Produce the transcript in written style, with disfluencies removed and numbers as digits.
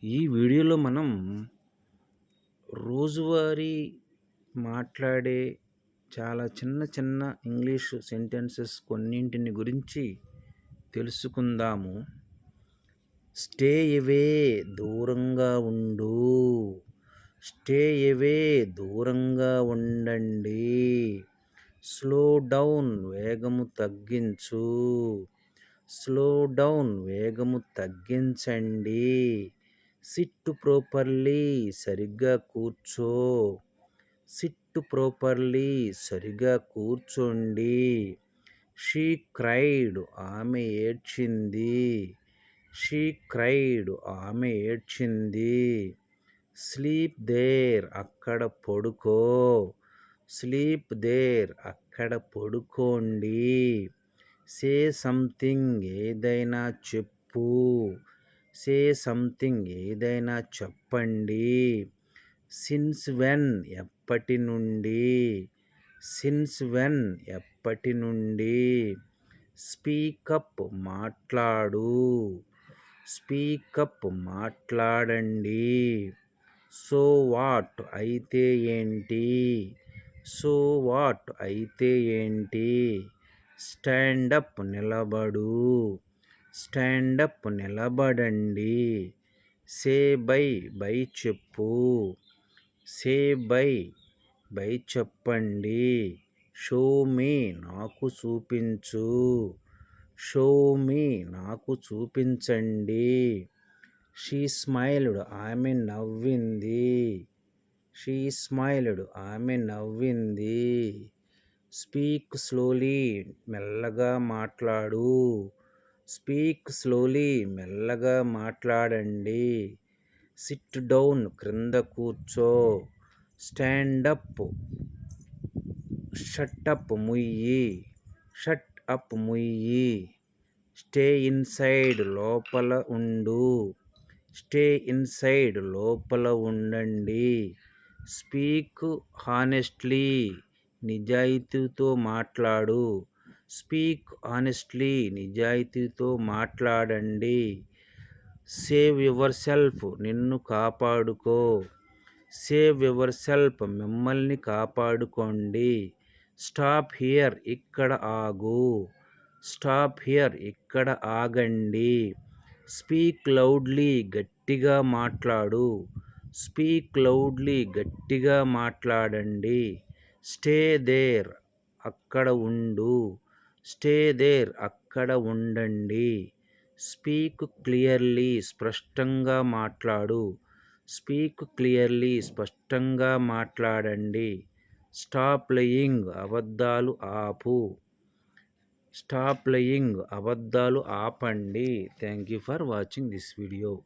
ఈ వీడియోలో మనం రోజువారీ మాట్లాడే చాలా చిన్న చిన్న ఇంగ్లీష్ సెంటెన్సెస్ కొన్నింటిని గురించి తెలుసుకుందాము. స్టే అవే దూరంగా ఉండు. స్టే అవే దూరంగా ఉండండి. స్లో డౌన్ వేగము తగ్గించు. స్లో డౌన్ వేగము తగ్గించండి. సిట్ ప్రాపర్లీ సరిగ్గా కూర్చో. సిట్ ప్రాపర్లీ సరిగ్గా కూర్చోండి. షీ క్రైడ్ ఆమె ఏడ్చింది. షీ క్రైడ్ ఆమె ఏడ్చింది. స్లీప్ దేర్ అక్కడ పడుకో. స్లీప్ దేర్ అక్కడ పడుకోండి. సే సంథింగ్ ఏదైనా చెప్పు. సే సంథింగ్ ఏదైనా చెప్పండి. సిన్స్ వెన్ ఎప్పటి నుండి. సిన్స్ వెన్ ఎప్పటి నుండి. స్పీకప్ మాట్లాడు. స్పీకప్ మాట్లాడండి. సో వాట్ అయితే ఏంటి. సో వాట్ అయితే ఏంటి. స్టాండప్ నిలబడు. స్టాండప్ నిలబడండి. సే బై బై చెప్పు. సే బై బై చెప్పండి. షో మీ నాకు చూపించు. షో మీ నాకు చూపించండి. షీ స్మైల్డ్ ఆమె నవ్వింది. షీ స్మైల్డ్ ఆమె నవ్వింది. స్పీక్ స్లోలీ మెల్లగా మాట్లాడు. స్పీక్ స్లోలీ మెల్లగా మాట్లాడండి. సిట్ డౌన్ క్రింద కూర్చో. స్టాండప్ షట్ అప్ ముయ్యి. షట్ అప్ ముయ్యి. స్టే ఇన్సైడ్ లోపల ఉండు. స్టే ఇన్సైడ్ లోపల ఉండండి. స్పీక్ హానెస్ట్లీ నిజాయితీతో మాట్లాడు. స్పీక్ హానెస్ట్లీ నిజాయితీతో మాట్లాడండి. సేవ్ యువర్ సెల్ఫ్ నిన్ను కాపాడుకో. సేవ్ యువర్ సెల్ఫ్ మిమ్మల్ని కాపాడుకోండి. స్టాప్ హియర్ ఇక్కడ ఆగు. స్టాప్ హియర్ ఇక్కడ ఆగండి. స్పీక్ లౌడ్లీ గట్టిగా మాట్లాడు. స్పీక్ లౌడ్లీ గట్టిగా మాట్లాడండి. స్టే దేర్ అక్కడ ఉండు. స్టే దేర్ అక్కడ ఉండండి. స్పీక్ క్లియర్లీ స్పష్టంగా మాట్లాడు. స్పీక్ క్లియర్లీ స్పష్టంగా మాట్లాడండి. స్టాప్ లయింగ్ అబద్ధాలు ఆపు. స్టాప్ లయింగ్ అబద్ధాలు ఆపండి. Thank you for watching this video.